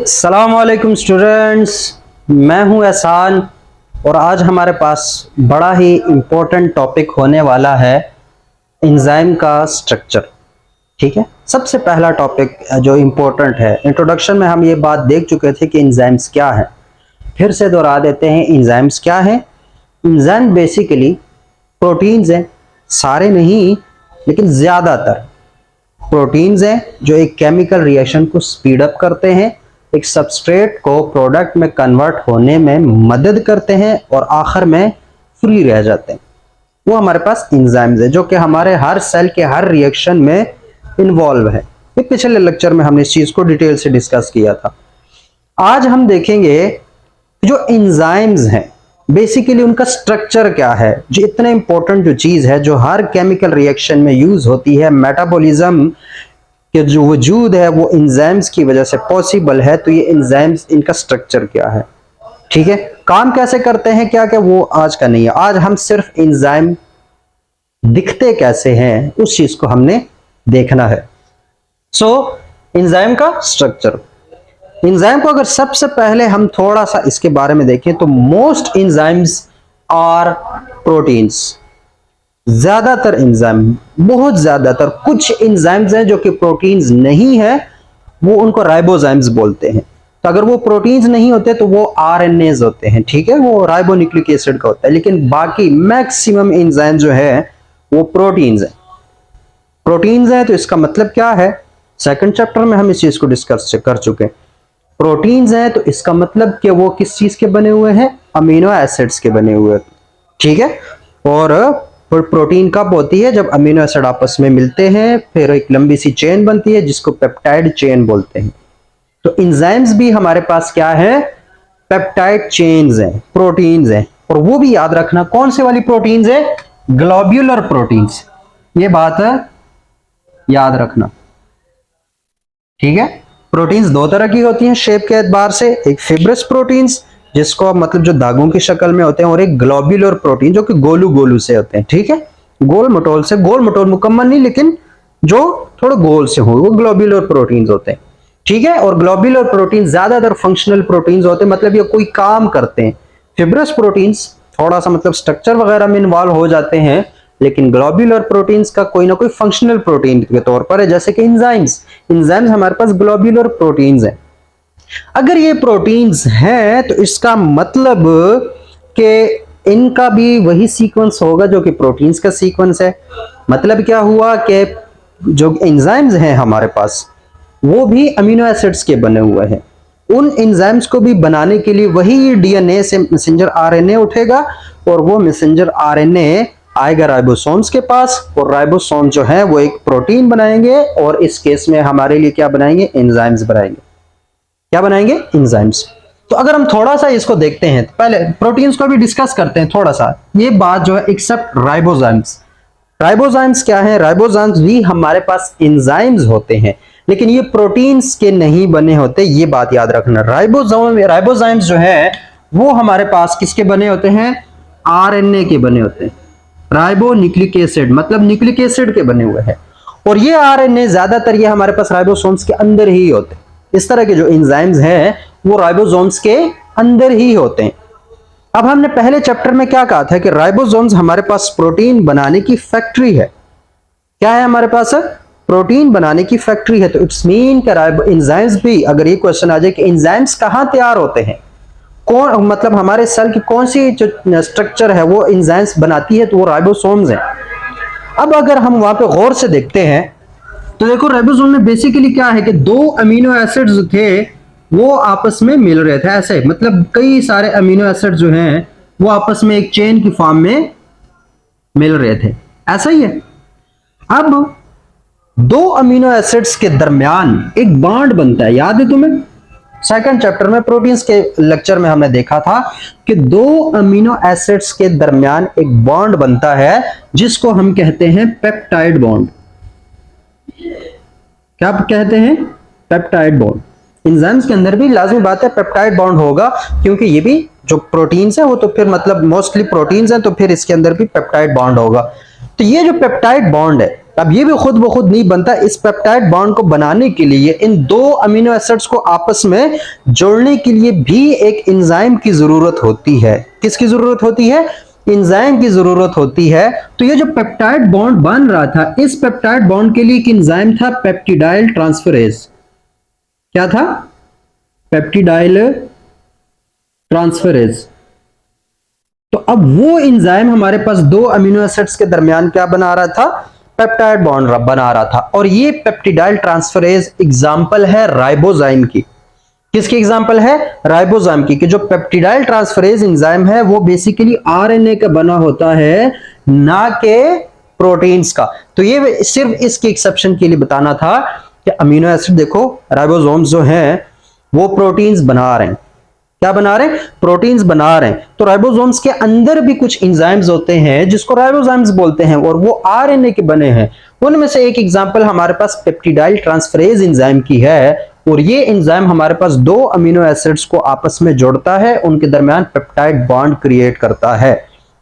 अस्सलाम वालेकुम स्टूडेंट्स, मैं हूं एहसान और आज हमारे पास बड़ा ही इम्पोर्टेंट टॉपिक होने वाला है एंजाइम का स्ट्रक्चर। ठीक है, सबसे पहला टॉपिक जो इम्पोर्टेंट है, इंट्रोडक्शन में हम ये बात देख चुके थे कि एंजाइम्स क्या है। फिर से दोहरा देते हैं, एंजाइम्स क्या है। एंजाइम बेसिकली प्रोटीन्स हैं, सारे नहीं लेकिन ज़्यादातर प्रोटीन्स हैं जो एक केमिकल रिएक्शन को स्पीड अप करते हैं, एक सबस्ट्रेट को प्रोडक्ट में कन्वर्ट होने में मदद करते हैं और आखिर में फ्री रह जाते हैं। वो हमारे पास एंजाइम्स है जो कि हमारे हर सेल के हर रिएक्शन में इन्वॉल्व है। ये पिछले लेक्चर में हमने इस चीज को डिटेल से डिस्कस किया था। आज हम देखेंगे जो एंजाइम्स हैं बेसिकली उनका स्ट्रक्चर क्या है, जो इतना इंपॉर्टेंट जो चीज है जो हर केमिकल रिएक्शन में यूज होती है, मेटाबॉलिज्म के जो वजूद है वो एंजाइम्स की वजह से पॉसिबल है। तो ये एंजाइम्स, इनका स्ट्रक्चर क्या है, ठीक है, काम कैसे करते हैं, क्या क्या, वो आज का नहीं है। आज हम सिर्फ एंजाइम दिखते कैसे हैं उस चीज को हमने देखना है। एंजाइम का स्ट्रक्चर। एंजाइम को अगर सबसे पहले हम थोड़ा सा इसके बारे में देखें तो मोस्ट एंजाइम्स आर प्रोटीन्स। ज्यादातर एंजाइम, बहुत ज्यादातर, कुछ एंजाइम्स हैं जो कि प्रोटीन्स नहीं है, वो उनको राइबोजाइम्स बोलते हैं। तो अगर वो प्रोटीन्स नहीं होते तो वो आरएनएज होते हैं, ठीक है, वो राइबोन्यूक्लिक एसिड का होता है। लेकिन बाकी मैक्सिमम एंजाइम जो है वो प्रोटीन्स हैं। प्रोटीन्स हैं तो इसका मतलब क्या है, सेकंड चैप्टर में हम इस चीज को डिस्कस कर चुके हैं। प्रोटीन्स हैं तो इसका मतलब कि वो किस चीज के बने हुए हैं, अमीनो एसिड्स के बने हुए, ठीक है। और प्रोटीन कब होती है, जब अमीनो एसिड आपस में मिलते हैं, फिर एक लंबी सी चेन बनती है जिसको पेप्टाइड चेन बोलते हैं। तो एंजाइम्स भी हमारे पास क्या है, पेप्टाइड चेन्स हैं, प्रोटीन्स हैं। और वो भी याद रखना कौन से वाली प्रोटीन्स है, ग्लोब्यूलर प्रोटीन्स। ये बात याद रखना, ठीक है। प्रोटीन्स दो तरह की होती हैं शेप के एतबार से, एक फिब्रस प्रोटीन्स जिसको मतलब जो दागों की शक्ल में होते हैं, और एक ग्लोब्यूलर प्रोटीन जो कि गोलू गोलू से होते हैं, ठीक है, गोल मटोल से। गोल मटोल मुकम्मल नहीं लेकिन जो थोड़ा गोल से हो, वो ग्लोब्यूलर प्रोटीन्स होते हैं, ठीक है। और ग्लोब्यूलर प्रोटीन ज्यादातर फंक्शनल प्रोटीन्स होते हैं, मतलब ये कोई काम करते हैं। फिब्रस प्रोटीन्स थोड़ा सा मतलब स्ट्रक्चर वगैरह में इन्वॉल्व हो जाते हैं, लेकिन ग्लोब्यूलर प्रोटीन्स का कोई ना कोई फंक्शनल प्रोटीन के तौर पर है, जैसे कि एंजाइम्स। एंजाइम्स हमारे पास ग्लोब्यूलर प्रोटीन्स हैं। अगर ये प्रोटीन्स हैं तो इसका मतलब कि इनका भी वही सीक्वेंस होगा जो कि प्रोटीन्स का सीक्वेंस है। मतलब क्या हुआ कि जो एंजाइम्स हैं हमारे पास वो भी अमीनो एसिड्स के बने हुए हैं। उन एंजाइम्स को भी बनाने के लिए वही डीएनए से मैसेंजर आरएनए उठेगा और वो मैसेंजर आरएनए आएगा राइबोसोम्स के पास, और राइबोसोम जो है वो एक प्रोटीन बनाएंगे, और इस केस में हमारे लिए क्या बनाएंगे, एंजाइम्स बनाएंगे। क्या बनाएंगे, एंजाइम्स। तो अगर हम थोड़ा सा इसको देखते हैं तो पहले प्रोटीन्स को भी डिस्कस करते हैं थोड़ा सा। ये बात जो है, एक्सेप्ट राइबोजाइम्स। राइबोजाइम्स क्या है, राइबोजाइम्स भी हमारे पास एंजाइम्स होते हैं, लेकिन ये प्रोटीन्स के नहीं बने होते, ये बात याद रखना। राइबोजाइम्स जो है वो हमारे पास किसके बने होते हैं, आरएनए के बने होते हैं, राइबो न्यूक्लिक एसिड, मतलब न्यूक्लिक एसिड के बने हुए हैं। और ये आरएनए ज्यादातर ये हमारे पास राइबोसोम्स के अंदर ही होते हैं। इस तरह के जो एंजाइम्स हैं वो राइबोसोम्स के अंदर ही होते हैं। अब हमने पहले चैप्टर में क्या कहा था कि राइबोसोम्स हमारे पास प्रोटीन बनाने की फैक्ट्री है। क्या है हमारे पास, प्रोटीन बनाने की फैक्ट्री है। तो इट्स मीन कि एंजाइम्स भी, अगर ये क्वेश्चन आ जाए कि एंजाइम्स कहां तैयार होते हैं, कौन, मतलब हमारे सेल की कौन सी जो स्ट्रक्चर है वो एंजाइम्स बनाती है, तो वो राइबोसोम्स हैं। अब अगर हम वहां पे गौर से देखते हैं तो देखो राइबोसोम में बेसिकली क्या है कि दो अमीनो एसिड्स थे वो आपस में मिल रहे थे, ऐसे मतलब कई सारे अमीनो एसिड जो हैं वो आपस में एक चेन की फॉर्म में मिल रहे थे, ऐसा ही है। अब दो अमीनो एसिड्स के दरमियान एक बॉन्ड बनता है, याद है तुम्हें, सेकंड चैप्टर में प्रोटीन्स के लेक्चर में हमने देखा था कि दो अमीनो एसिड्स के दरमियान एक बॉन्ड बनता है जिसको हम कहते हैं पेप्टाइड बॉन्ड। क्या कहते हैं, पेप्टाइड बॉन्ड। एंजाइम्स के अंदर भी लाजमी बात है पेप्टाइड बॉन्ड होगा, क्योंकि ये भी जो प्रोटीन्स है वो तो फिर मतलब मोस्टली प्रोटीन्स हैं, तो फिर इसके अंदर भी पेप्टाइड बॉन्ड होगा। तो ये जो पेप्टाइड बॉन्ड है अब ये भी खुद ब खुद नहीं बनता, इस पेप्टाइड बॉन्ड को बनाने के लिए, इन दो अमीनो एसिड्स को आपस में जोड़ने के लिए भी एक एंजाइम की जरूरत होती है। किसकी जरूरत होती है? एंजाइम की जरूरत होती है। तो ये जो पेप्टाइड बॉन्ड बन रहा था, इस पेप्टाइड बॉन्ड के लिए एक एंजाइम था पेप्टिडाइल ट्रांसफरेज। क्या था? Peptidyl transferase. तो अब वो एंजाइम हमारे पास दो अमीनो एसिड्स के दरमियान क्या बना रहा था? पेप्टाइड बॉन्ड बना रहा था। और ये पेप्टिडाइल ट्रांसफरेज एग्जांपल है राइबोजाइम की। किसकी एग्जांपल है? राइबोजाइम की। कि जो पेप्टिडाइल ट्रांसफरेज एंजाइम है वो बेसिकली आरएनए का बना होता है, ना के प्रोटीन्स का। तो ये सिर्फ इसके एक्सेप्शन के लिए बताना था कि अमीनो एसिड देखो, राइबोसोम्स जो हैं वो प्रोटीन्स बना रहे हैं। क्या बना रहे हैं? प्रोटीन्स बना रहे हैं। तो राइबोसोम्स के अंदर भी कुछ एंजाइम्स होते हैं जिसको राइबोसोम्स बोलते हैं, और वो आरएनए के बने हैं। उनमें से एक एग्जांपल हमारे पास पेप्टिडाइल ट्रांसफरेज एंजाइम की है, और ये एंजाइम हमारे पास दो अमीनो एसिड्स को आपस में जोड़ता है, उनके दरमियान पेप्टाइड बॉन्ड क्रिएट करता है।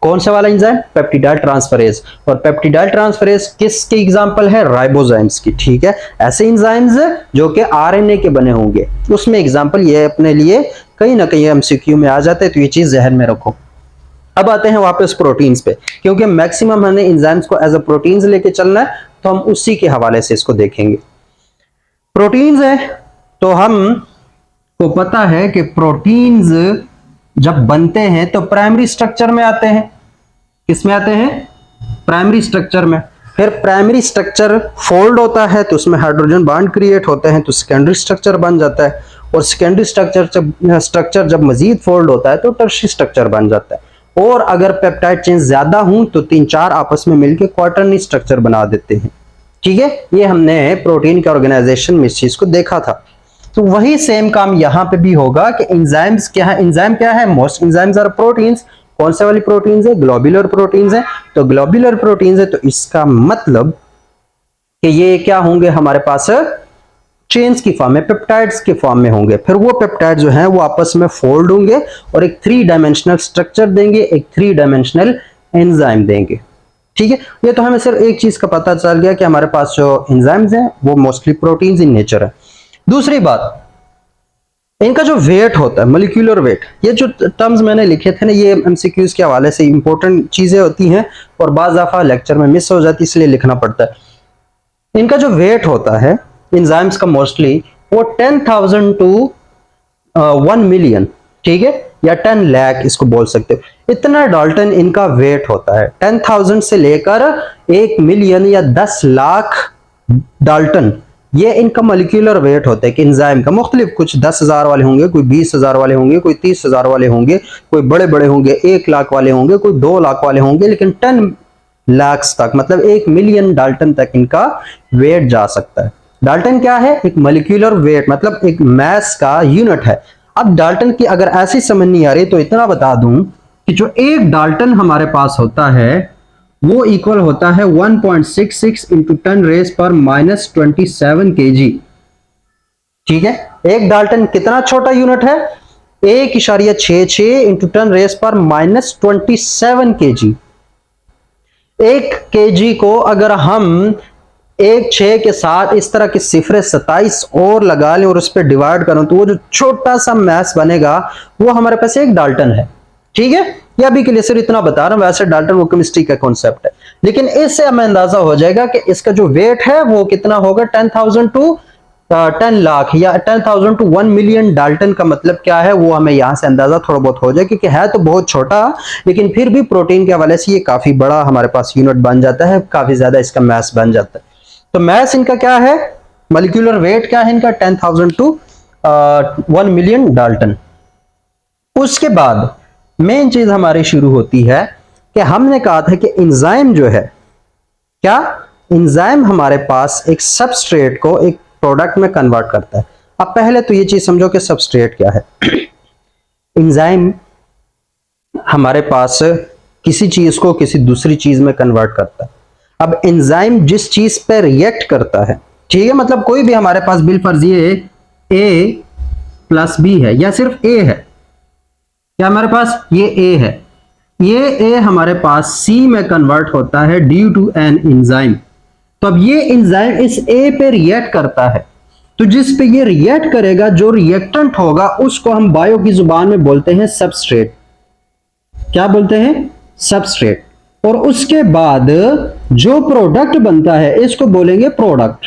कौन सा वाला एंजाइम? Peptidyl transferase. और पेप्टिडाइल ट्रांसफरेज किसके एग्जांपल है? राइबोसोम्स की। ठीक है, ऐसे एंजाइम्स जो कि आरएनए के बने होंगे, उसमें एग्जांपल ये अपने लिए कहीं ना कहीं एमसीक्यू में आ जाते हैं, तो ये चीज जहन में रखो। अब आते हैं वापस प्रोटीन्स पे, क्योंकि मैक्सिमम हमें एंजाइम्स को एज अ प्रोटीन्स लेके चलना है, तो हम उसी के हवाले से इसको देखेंगे। प्रोटीन्स है तो हम को पता है कि प्रोटीन्स जब बनते हैं तो प्राइमरी स्ट्रक्चर में आते हैं। किस में आते हैं? प्राइमरी स्ट्रक्चर में। फिर प्राइमरी स्ट्रक्चर फोल्ड होता है तो उसमें हाइड्रोजन बॉन्ड क्रिएट होते हैं, तो सेकेंडरी स्ट्रक्चर बन जाता है। और सेकेंडरी स्ट्रक्चर जब मजीद फोल्ड होता है तो टर्शियरी स्ट्रक्चर बन जाता है। और अगर पेप्टाइड चेन ज्यादा हों तो 3-4 आपस में मिलकर क्वार्टरनी स्ट्रक्चर बना देते हैं। ठीक है, ये हमने प्रोटीन के ऑर्गेनाइजेशन में इस चीज को देखा था। तो वही सेम काम यहां पे भी होगा कि एंजाइम्स क्या है? एंजाइम क्या है? Most enzymes are proteins. कौन से वाली प्रोटीन्स है? ग्लोबुलर प्रोटीन्स है। तो ग्लोबुलर प्रोटीन्स है तो इसका मतलब कि ये क्या होंगे हमारे पास? चेन्स की फॉर्म में, पेप्टाइड्स के फॉर्म में होंगे। फिर वो पेप्टाइड जो हैं वो आपस में फोल्ड होंगे और एक 3 डायमेंशनल स्ट्रक्चर देंगे, एक 3 डायमेंशनल एंजाइम देंगे। ठीक है, ये तो हमें सिर्फ एक चीज का पता चल गया कि हमारे पास जो एंजाइम्स हैं वो मोस्टली प्रोटीन्स इन नेचर है। दूसरी बात, इनका जो वेट होता है, मोलिक्यूलर वेट, ये जो टर्म्स मैंने लिखे थे ना, ये एमसीक्यूज के हवाले से इंपॉर्टेंट चीजें होती हैं और बाज़ दफा लेक्चर में मिस हो जाती है, इसलिए लिखना पड़ता है। इनका जो वेट होता है एंजाइम्स का मोस्टली, वो 10,000 टू 1 मिलियन, ठीक है, या 10 लाख इसको बोल सकते हो, इतना डाल्टन इनका वेट होता है। 10,000 से लेकर 1 मिलियन या 10 लाख डाल्टन, ये इनका मोलिक्यूलर वेट होता है कि एंजाइम का। मुख्तलिफ, कुछ 10,000 वाले होंगे, कोई 20,000 वाले होंगे, कोई 30,000 वाले होंगे, कोई बड़े बड़े होंगे 1 लाख वाले होंगे, कोई 2 लाख वाले होंगे, लेकिन 10 लाख तक, मतलब 1 मिलियन डाल्टन तक इनका वेट जा सकता है। डाल्टन क्या है? एक मोलिक्यूलर वेट, मतलब एक मास का यूनिट है। अब डाल्टन की अगर ऐसी समझ नहीं आ रही तो इतना बता दूं कि जो एक डाल्टन हमारे पास होता है वो इक्वल होता है 1.66 इंटू 10 रेस पर -27 kg। ठीक है, एक डाल्टन कितना छोटा यूनिट है? 1.66 इंटू 10 रेस पर -27 kg। 1 kg को अगर हम 1/6 के साथ इस तरह के सिफरे 27 और लगा लें और उस पर डिवाइड करें तो वो जो छोटा सा मैस बनेगा वो हमारे पास एक डाल्टन है। ठीक है, ये अभी के लिए सिर्फ इतना बता रहा हूं, वैसे डाल्टन वो केमिस्ट्री का कॉन्सेप्ट है, लेकिन इससे हमें अंदाजा हो जाएगा कि इसका जो वेट है वो कितना होगा। 10,000 टू 10 लाख या 10,000 टू 1 मिलियन डाल्टन का मतलब क्या है वो हमें यहां से अंदाजा थोड़ा बहुत हो जाए, क्योंकि है तो बहुत छोटा लेकिन फिर भी प्रोटीन के हवाले से ये काफी बड़ा हमारे पास यूनिट बन जाता है, काफी ज्यादा इसका मैस बन जाता है। तो मैस इनका क्या है? मोलिक्यूलर वेट क्या है इनका? 10,000 टू 1 मिलियन डाल्टन। उसके बाद मेन चीज हमारी शुरू होती है कि हमने कहा था कि एंजाइम जो है, क्या एंजाइम हमारे पास एक सबस्ट्रेट को एक प्रोडक्ट में कन्वर्ट करता है। अब पहले तो ये चीज समझो कि सबस्ट्रेट क्या है। एंजाइम हमारे पास किसी चीज को किसी दूसरी चीज में कन्वर्ट करता है। अब एंजाइम जिस चीज पे रिएक्ट करता है, ठीक है, मतलब कोई भी हमारे पास बिलफर्ज ये A प्लस B है या सिर्फ A है, क्या हमारे पास ये A है, ये A हमारे पास C में कन्वर्ट होता है ड्यू टू एन एंजाइम। तो अब ये एंजाइम इस ए पे रिएक्ट करता है, तो जिस पे ये रिएक्ट करेगा, जो रिएक्टेंट होगा, उसको हम बायो की जुबान में बोलते हैं सबस्ट्रेट। क्या बोलते हैं? सबस्ट्रेट। और उसके बाद जो प्रोडक्ट बनता है इसको बोलेंगे प्रोडक्ट।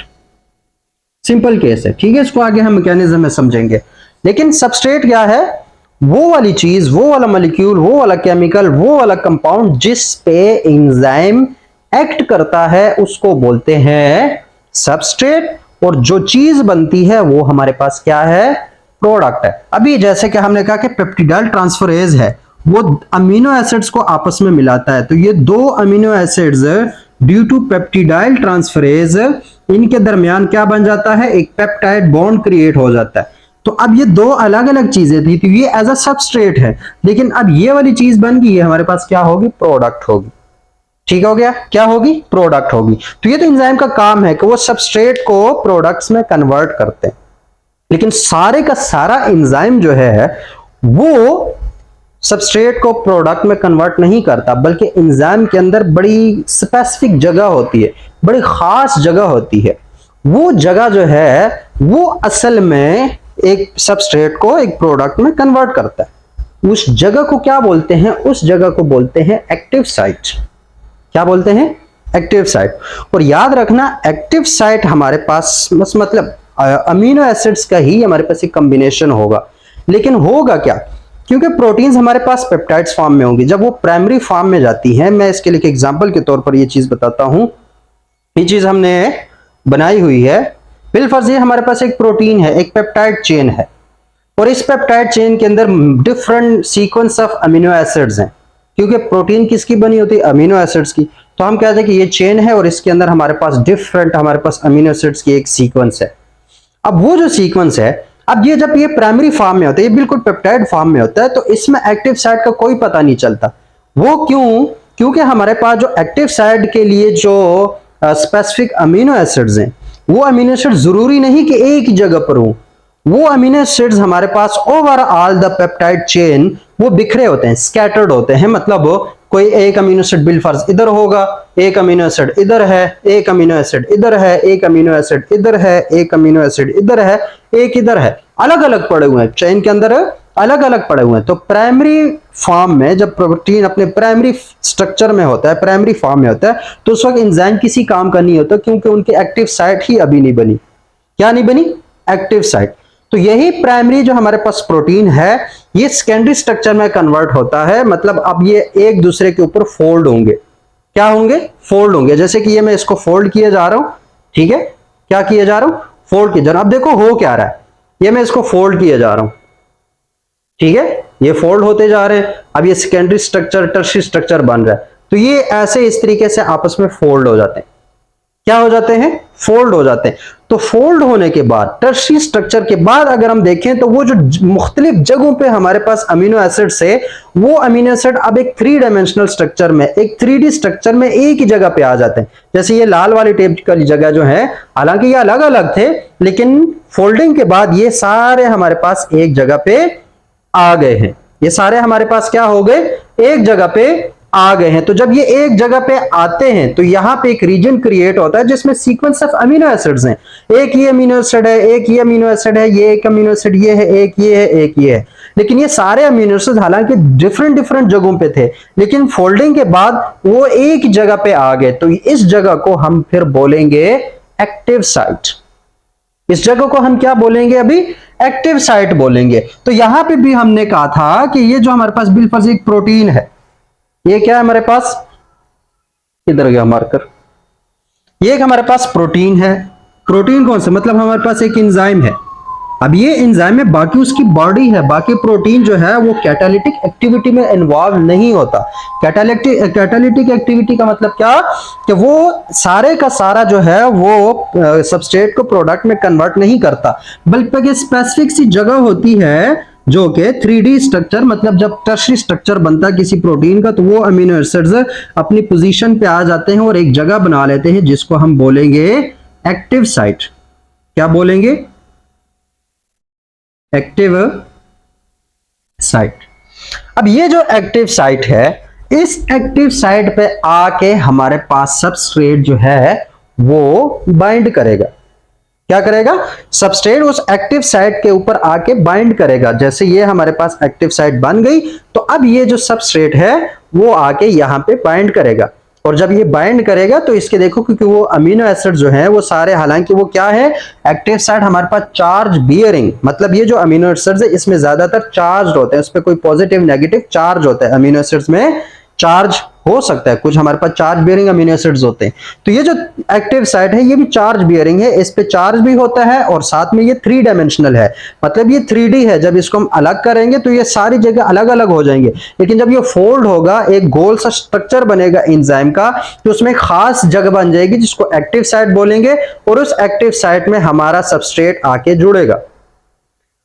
सिंपल केस है, ठीक है। इसको आगे हम मैकेनिज्म में समझेंगे। लेकिन सबस्ट्रेट क्या है? वो वाली चीज, वो वाला मॉलिक्यूल, वो वाला केमिकल, वो वाला कंपाउंड जिस पे एंजाइम एक्ट करता है उसको बोलते हैं सबस्ट्रेट। और जो चीज बनती है वो हमारे पास क्या है? प्रोडक्ट है। अभी जैसे कि हमने कहा कि पेप्टिडाइल ट्रांसफरेज है, वो अमीनो एसिड्स को आपस में मिलाता है। तो ये दो amino acids due to peptidyl transferase, इनके दरमियान क्या बन जाता है? एक पेप्टाइड बॉन्ड क्रिएट हो जाता है। तो अब ये दो अलग अलग चीजें थी, तो ये एज अ सबस्ट्रेट है, लेकिन अब ये वाली चीज बन गई है, हमारे पास क्या होगी? प्रोडक्ट होगी। ठीक हो गया? क्या होगी? प्रोडक्ट होगी। तो ये तो एंजाइम का काम है कि वो सबस्ट्रेट को प्रोडक्ट्स में कन्वर्ट करते हैं। लेकिन सारे का सारा एंजाइम जो है वो सबस्ट्रेट को प्रोडक्ट में कन्वर्ट नहीं करता, बल्कि एंजाइम के अंदर बड़ी स्पेसिफिक जगह होती है, बड़ी खास जगह होती है। वो जगह जो है वो असल में एक सबस्ट्रेट को एक प्रोडक्ट में कन्वर्ट करता है। उस जगह को क्या बोलते हैं? उस जगह को बोलते हैं एक्टिव साइट। क्या बोलते हैं? Active site. और याद रखना, एक्टिव साइट हमारे पास मतलब अमीनो एसिड्स का ही हमारे पास एक कॉम्बिनेशन होगा। लेकिन होगा क्या? क्योंकि प्रोटीन्स हमारे पास पेप्टाइड्स फॉर्म में होंगी, जब वो प्राइमरी फॉर्म में जाती हैं, मैं इसके लिए एक एग्जांपल के तौर पर ये चीज बताता हूं। ये चीज हमने बनाई हुई है। बिलफर्ज ये हमारे पास एक प्रोटीन है, एक पेप्टाइड चेन है, और इस पेप्टाइड चेन के अंदर different sequence of amino acids हैं। क्योंकि प्रोटीन किसकी बनी होती है? अमीनो एसिड्स की। तो हम कहते हैं कि ये चेन है और इसके अंदर हमारे पास डिफरेंट हमारे पास अमीनो एसिड्स की एक सीक्वेंस है। अब वो जो सीक्वेंस है, अब ये जब ये प्राइमरी फॉर्म में होता है, ये बिल्कुल पेप्टाइड फॉर्म में होता है, तो इसमें एक्टिव साइट का कोई पता नहीं चलता। वो क्यों? क्योंकि हमारे पास जो एक्टिव साइट के लिए जो स्पेसिफिक अमीनो एसिड्स हैं, वो अमीनो एसिड जरूरी नहीं कि एक ही जगह पर हो। वो अमीनो एसिड्स हमारे पास ओवरऑल द पेप्टाइड चेन वो बिखरे होते हैं, स्कैटर्ड होते हैं। मतलब कोई एक अमीनो एसिड बिलफर्ज इधर होगा, एक अमीनो एसिड इधर है, एक अमीनो एसिड इधर है, एक अमीनो एसिड इधर है, एक अमीनो एसिड इधर है, एक इधर है, अलग अलग पड़े हुए हैं चेन के अंदर, अलग अलग पड़े हुए हैं। तो प्राइमरी फॉर्म में जब प्रोटीन अपने प्राइमरी स्ट्रक्चर में होता है, प्राइमरी फॉर्म में होता है, तो उस वक्त एंजाइम किसी काम का नहीं होता, क्योंकि उनकी एक्टिव साइट ही अभी नहीं बनी। क्या नहीं बनी? Active site. तो यही प्राइमरी जो हमारे पास प्रोटीन है, ये सेकेंडरी स्ट्रक्चर में कन्वर्ट होता है। मतलब अब ये एक दूसरे के ऊपर फोल्ड होंगे। क्या होंगे? फोल्ड होंगे। जैसे कि ये मैं इसको फोल्ड किए जा रहा हूं, ठीक है? क्या किए जा रहा हूं? फोल्ड किए जा रहा हूं। अब देखो हो क्या रहा है, ये मैं इसको फोल्ड किए जा रहा हूं, ठीक है? ये फोल्ड होते जा रहे हैं। अब ये सेकेंडरी स्ट्रक्चर, टर्शियरी स्ट्रक्चर बन रहा है। तो ये ऐसे इस तरीके से आपस में फोल्ड हो जाते हैं। क्या हो जाते हैं? फोल्ड हो जाते हैं। तो फोल्ड होने के बाद, टर्शियरी स्ट्रक्चर के बाद अगर हम देखें, तो वो जो मुख्तलिफ जगहों पे हमारे पास अमीनो एसिड्स है, वो अमीनो एसिड अब एक 3 डायमेंशनल स्ट्रक्चर में, एक 3D स्ट्रक्चर में एक ही जगह पे आ जाते हैं। जैसे ये लाल वाली टेप वाली जगह जो है, हालांकि ये अलग अलग थे, लेकिन फोल्डिंग के बाद ये सारे हमारे पास एक जगह पे आ गए हैं। ये सारे हमारे पास क्या हो गए? एक जगह पे आ गए हैं। तो जब ये एक जगह पे आते हैं, तो यहां पे एक रीजन क्रिएट होता है जिसमें सीक्वेंस ऑफ अमीनो एसिड्स हैं। एक ये अमीनो एसिड है, एक ये अमीनो एसिड है, ये एक अमीनो एसिड ये है, एक ये है, एक ये है। लेकिन ये सारे अमीनो एसिड हालांकि डिफरेंट डिफरेंट जगहों पे थे, लेकिन फोल्डिंग के बाद वो एक जगह पे आ गए। तो इस जगह को हम फिर बोलेंगे एक्टिव साइट। इस जगह को हम क्या बोलेंगे? अभी एक्टिव साइट बोलेंगे। तो यहां पे भी हमने कहा था कि ये जो हमारे पास बिलफर्ज एक प्रोटीन है, ये क्या है हमारे पास? किधर गया मार्कर? ये एक हमारे पास प्रोटीन है। प्रोटीन कौन सा? मतलब हमारे पास एक एंजाइम है। अब ये एंजाइम में बाकी उसकी बॉडी है, बाकी प्रोटीन जो है वो कैटालिटिक एक्टिविटी में इन्वॉल्व नहीं होता। कैटालिटिक एक्टिविटी का मतलब क्या? कि वो सारे का सारा जो है वो सबस्ट्रेट को प्रोडक्ट में कन्वर्ट नहीं करता, बल्कि स्पेसिफिक सी जगह होती है जो कि 3D स्ट्रक्चर, मतलब जब टर्शियरी स्ट्रक्चर बनता है किसी प्रोटीन का, तो वो अमीनो एसिड्स अपनी पोजीशन पे आ जाते हैं और एक जगह बना लेते हैं जिसको हम बोलेंगे एक्टिव साइट। क्या बोलेंगे? Active site. अब ये जो एक्टिव साइट है, इस एक्टिव साइट पे आके हमारे पास सबस्ट्रेट जो है वो बाइंड करेगा। क्या करेगा? सबस्ट्रेट उस एक्टिव साइट के ऊपर आके बाइंड करेगा। जैसे ये हमारे पास एक्टिव साइट बन गई, तो अब ये जो सबस्ट्रेट है वो आके यहां पे बाइंड करेगा। और जब ये बाइंड करेगा तो इसके देखो, क्योंकि वो अमीनो एसिड जो है वो सारे, हालांकि वो क्या है, एक्टिव साइट हमारे पास चार्ज बियरिंग, मतलब ये जो अमीनो एसिड्स है इसमें ज्यादातर चार्ज होते हैं, उस पर कोई पॉजिटिव नेगेटिव चार्ज होता है। अमीनो एसिड्स में चार्ज हो सकता है, कुछ हमारे पास चार्ज बियरिंग अमीनो एसिड्स होते हैं। तो ये जो एक्टिव साइट है ये भी चार्ज बियरिंग है, इस पे चार्ज भी होता है और साथ में ये 3 डायमेंशनल है, मतलब ये 3D है। जब इसको हम अलग करेंगे तो ये सारी जगह अलग अलग हो जाएंगे, लेकिन जब ये फोल्ड होगा एक गोल सा स्ट्रक्चर बनेगा एंजाइम का, तो उसमें खास जगह बन जाएगी जिसको एक्टिव साइट बोलेंगे, और उस एक्टिव साइट में हमारा सबस्ट्रेट आके जुड़ेगा।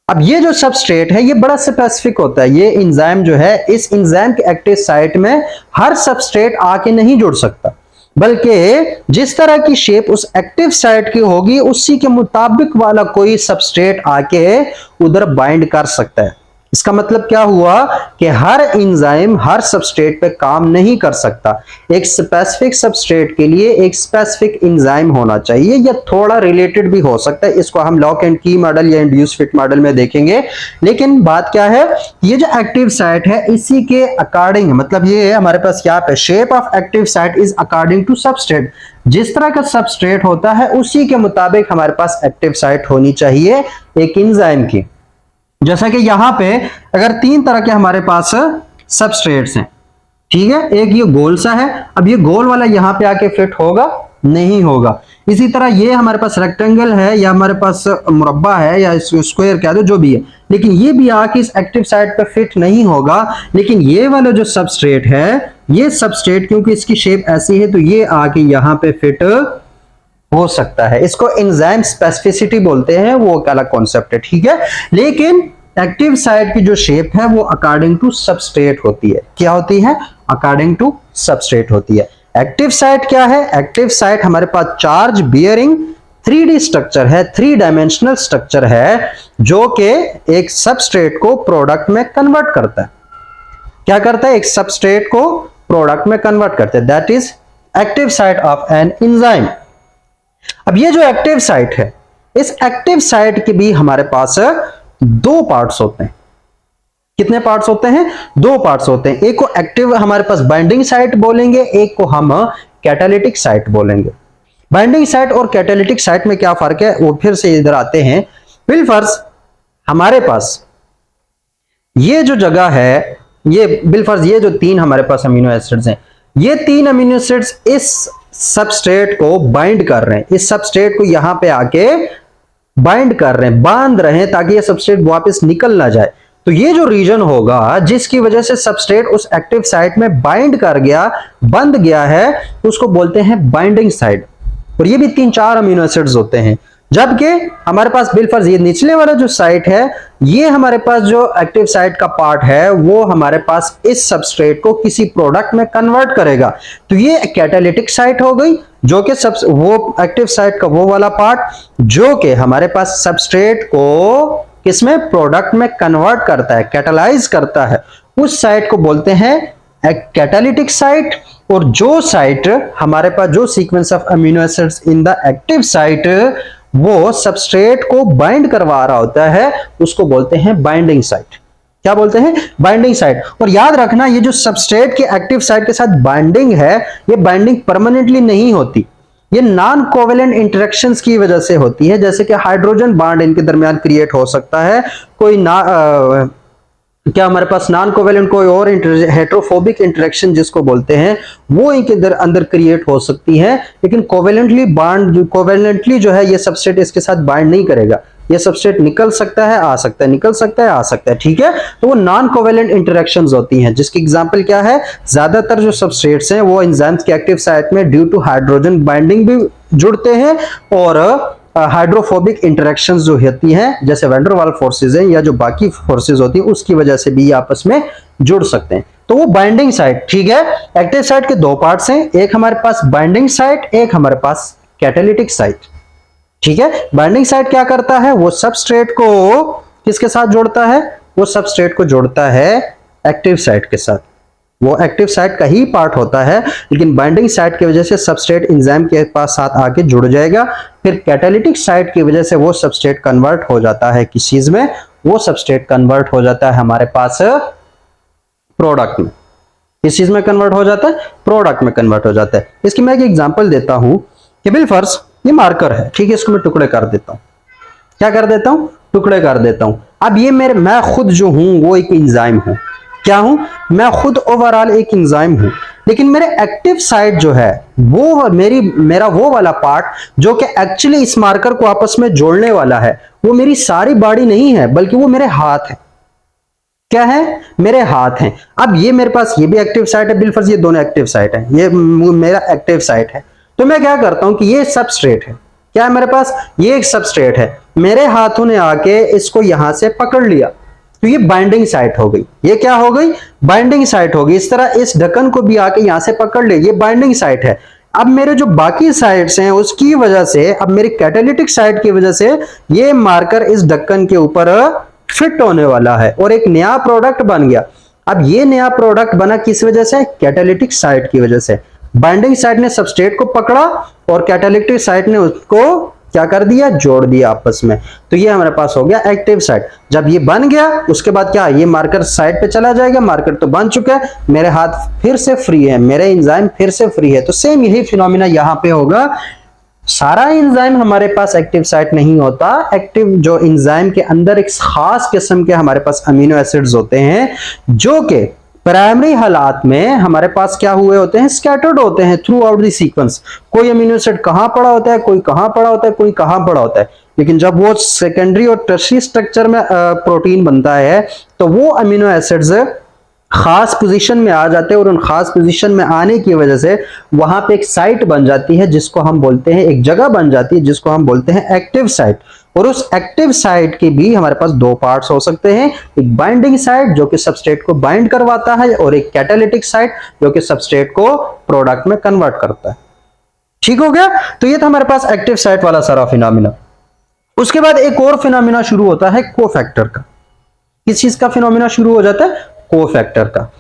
अब ये जो सबस्ट्रेट है ये बड़ा स्पेसिफिक होता है। ये एंजाइम जो है, इस एंजाइम के एक्टिव साइट में हर सबस्ट्रेट आके नहीं जुड़ सकता, बल्कि जिस तरह की शेप उस एक्टिव साइट की होगी उसी के मुताबिक वाला कोई सबस्ट्रेट आके उधर बाइंड कर सकता है। इसका मतलब क्या हुआ कि हर एंजाइम हर सबस्ट्रेट पे काम नहीं कर सकता। एक स्पेसिफिक सबस्ट्रेट के लिए एक स्पेसिफिक एंजाइम होना चाहिए, या थोड़ा रिलेटेड भी हो सकता है। इसको हम लॉक एंड की मॉडल या इंड्यूस फिट मॉडल में देखेंगे। लेकिन बात क्या है, ये जो एक्टिव साइट है इसी के अकॉर्डिंग, मतलब ये हमारे पास क्या है, shape of active site is according to substrate. जिस तरह का सबस्ट्रेट होता है उसी के मुताबिक हमारे पास एक्टिव साइट होनी चाहिए एक एंजाइम की। जैसा कि यहां पे अगर 3 तरह के हमारे पास सबस्ट्रेट्स हैं, ठीक है, एक ये गोल सा है, अब ये गोल वाला यहां पे आके फिट होगा? नहीं होगा। इसी तरह ये हमारे पास रेक्टेंगल है या हमारे पास मुरब्बा है या स्क्वायर कह दो, जो भी है, लेकिन ये भी आके इस एक्टिव साइट पे फिट नहीं होगा। लेकिन ये वाला जो सबस्ट्रेट है, ये सबस्ट्रेट क्योंकि इसकी शेप ऐसी है तो ये आके यहां पे फिट हो सकता है। इसको एंजाइम स्पेसिफिसिटी बोलते हैं, वो एक अलग कॉन्सेप्ट है, ठीक है। लेकिन एक्टिव साइट की जो शेप है वो अकॉर्डिंग टू सबस्ट्रेट होती है। क्या होती है? अकॉर्डिंग टू सबस्ट्रेट होती है। एक्टिव साइट क्या है? एक्टिव साइट हमारे पास चार्ज बियरिंग 3D स्ट्रक्चर है, 3 डायमेंशनल स्ट्रक्चर है, जो कि एक सबस्ट्रेट को प्रोडक्ट में कन्वर्ट करता है। क्या करता है? एक सबस्ट्रेट को प्रोडक्ट में कन्वर्ट करता है। That is active site of an enzyme. अब ये जो एक्टिव साइट है, इस एक्टिव साइट के भी हमारे पास 2 पार्ट्स होते हैं। कितने पार्ट्स होते हैं? 2 पार्ट्स होते हैं। एक को एक्टिव हमारे पास बाइंडिंग साइट बोलेंगे, एक को हम कैटालिटिक साइट बोलेंगे। बाइंडिंग साइट और कैटालिटिक साइट में क्या फर्क है, वो फिर से इधर आते हैं। बिलफर्ज हमारे पास ये जो जगह है, ये बिलफर्ज ये जो 3 हमारे पास अमीनो एसिड्स हैं, ये 3 अमीनो एसिड्स इस सबस्ट्रेट को बाइंड कर रहे हैं, इस सबस्ट्रेट को यहां पे आके बाइंड कर रहे हैं, बांध रहे हैं, ताकि ये सबस्ट्रेट वापस निकल ना जाए। तो ये जो रीजन होगा जिसकी वजह से सबस्ट्रेट उस एक्टिव साइट में बाइंड कर गया, बंध गया है, उसको बोलते हैं बाइंडिंग साइट। और ये भी 3-4 अमीनो एसिड्स होते हैं। जबकि हमारे पास बिलफर्ज ये निचले वाला जो साइट है, ये हमारे पास जो एक्टिव साइट का पार्ट है वो हमारे पास इस सबस्ट्रेट को किसी प्रोडक्ट में कन्वर्ट करेगा। तो ये कैटालिटिक साइट हो गई, जो कि वो एक्टिव साइट का वो वाला पार्ट जो कि हमारे पास सबस्ट्रेट को किसमें, प्रोडक्ट में कन्वर्ट करता है, कैटालाइज करता है। उस साइट को बोलते हैं कैटालिटिक साइट। और जो साइट हमारे पास, जो sequence of amino acids in the active site वो सबस्ट्रेट को बाइंड करवा रहा होता है, उसको बोलते हैं बाइंडिंग साइट। क्या बोलते हैं? Binding site. और याद रखना, ये जो सबस्ट्रेट के एक्टिव साइट के साथ बाइंडिंग है, ये बाइंडिंग परमानेंटली नहीं होती, ये नॉन कोवेलेंट इंटरेक्शंस की वजह से होती है। जैसे कि हाइड्रोजन बॉन्ड इनके दरमियान क्रिएट हो सकता है, कोई ना क्या हमारे पास नॉन कोवेलेंट कोई और हेट्रोफोबिक इंटरेक्शन जिसको बोलते हैं, वो इनके अंदर क्रिएट हो सकती है। लेकिन कोवेलेंटली जो है ये सबस्ट्रेट इसके साथ बाइंड नहीं करेगा। ये सबस्ट्रेट निकल सकता है, आ सकता है, निकल सकता है, आ सकता है, ठीक है। तो वो नॉन कोवेलेंट इंटरेक्शंस होती हैं, जिसकी एग्जांपल क्या है, ज्यादातर जो सबस्ट्रेट्स हैं वो एंजाइम्स के एक्टिव साइट में ड्यू टू हाइड्रोजन बाइंडिंग भी जुड़ते हैं, और हाइड्रोफोबिक इंटरेक्शंस जो होती हैं, जैसे वैन डर वाल्स फोर्सेज हैं या जो बाकी फोर्सेज होती हैं, उसकी वजह से भी आपस में जुड़ सकते हैं। तो वो बाइंडिंग साइट, ठीक है। एक्टिव साइट के 2 पार्ट्स हैं, एक हमारे पास बाइंडिंग साइट, एक हमारे पास कैटालिटिक साइट, ठीक है। बाइंडिंग साइट क्या करता है, वो सबस्ट्रेट को किसके साथ जोड़ता है, वो सबस्ट्रेट को जोड़ता है एक्टिव साइट के साथ। वो एक्टिव साइट का ही पार्ट होता है, लेकिन बाइंडिंग साइट की वजह से सबस्ट्रेट एंजाइम के पास साथ आके जुड़ जाएगा। फिर कैटालिटिक साइट की वजह से वो सबस्ट्रेट कन्वर्ट हो जाता है किस चीज में, वो सबस्ट्रेट कन्वर्ट हो जाता है हमारे पास प्रोडक्ट में। किस चीज में कन्वर्ट हो जाता है, प्रोडक्ट में कन्वर्ट हो जाता है। इसकी मैं एक एग्जांपल देता हूं कि बिलफर्ज ये मार्कर है, ठीक है, इसको मैं टुकड़े कर देता हूं। क्या कर देता हूं, टुकड़े कर देता हूं। अब ये मैं खुद जो हूं वो एक एंजाइम हूं। क्या हूं, मैं खुद ओवरऑल एक एंजाइम हूं, लेकिन मेरे एक्टिव साइट जो है वो मेरा वो वाला पार्ट जो कि एक्चुअली इस मार्कर को आपस में जोड़ने वाला है, वो मेरी सारी बॉडी नहीं है, बल्कि वो मेरे हाथ है। क्या है, मेरे हाथ हैं। अब ये मेरे पास ये भी एक्टिव साइट है, बिलफर्ज ये दोनों एक्टिव साइट है, ये मेरा एक्टिव साइट है। तो मैं क्या करता हूं कि ये सबस्ट्रेट है, क्या है मेरे पास, ये एक सबस्ट्रेट है, मेरे हाथों ने आके इसको यहां से पकड़ लिया, तो ये बाइंडिंग साइट हो गई। ये क्या हो गई, बाइंडिंग साइट हो गई। इस तरह इस ढक्कन को भी आके यहां से पकड़ ले, ये बाइंडिंग साइट है। अब मेरे जो बाकी साइट्स हैं उसकी वजह से, अब मेरी कैटालिटिक साइट की वजह से ये मार्कर इस ढक्कन के ऊपर फिट होने वाला है और एक नया प्रोडक्ट बन गया। अब ये नया प्रोडक्ट बना किस वजह से, कैटालिटिक साइट की वजह से। बाइंडिंग साइट ने सबस्ट्रेट को पकड़ा और कैटालिटिक साइट ने उसको क्या कर दिया, जोड़ दिया आपस में। तो ये हमारे पास हो गया एक्टिव साइट। जब ये बन गया उसके बाद क्या, ये मार्कर साइट पे चला जाएगा, मार्कर तो बन चुका है, मेरे हाथ फिर से फ्री है, मेरे एंजाइम फिर से फ्री है। तो सेम यही फिनोमिना यहां पे होगा। सारा एंजाइम हमारे पास एक्टिव साइट नहीं होता। एक्टिव जो एंजाइम के अंदर एक खास किस्म के हमारे पास अमीनो एसिड्स होते हैं जो कि प्राइमरी हालात में हमारे पास क्या हुए होते हैं, स्कैटर्ड होते हैं थ्रू आउट द सीक्वेंस। कोई अमीनो एसिड कहां पड़ा होता है, कोई कहां पड़ा होता है, कोई कहां पड़ा होता है, लेकिन जब वो सेकेंडरी और टर्शियरी स्ट्रक्चर में प्रोटीन बनता है तो वो अमीनो एसिड्स खास पोजीशन में आ जाते हैं और उन खास पोजीशन में आने की वजह से वहां पे एक साइट बन जाती है जिसको हम बोलते हैं, एक जगह बन जाती है जिसको हम बोलते हैं एक्टिव साइट। और उस एक्टिव साइट के भी हमारे पास दो पार्ट्स हो सकते हैं, एक बाइंडिंग साइट जो कि सबस्ट्रेट को बाइंड करवाता है और एक कैटालिटिक साइट जो कि सबस्ट्रेट को प्रोडक्ट में कन्वर्ट करता है। ठीक हो गया। तो ये था हमारे पास एक्टिव साइट वाला सारा फिनोमिना। उसके बाद एक और फिनोमिना शुरू होता है कोफैक्टर का। किस चीज का फिनोमिना शुरू हो जाता है, कोफैक्टर का।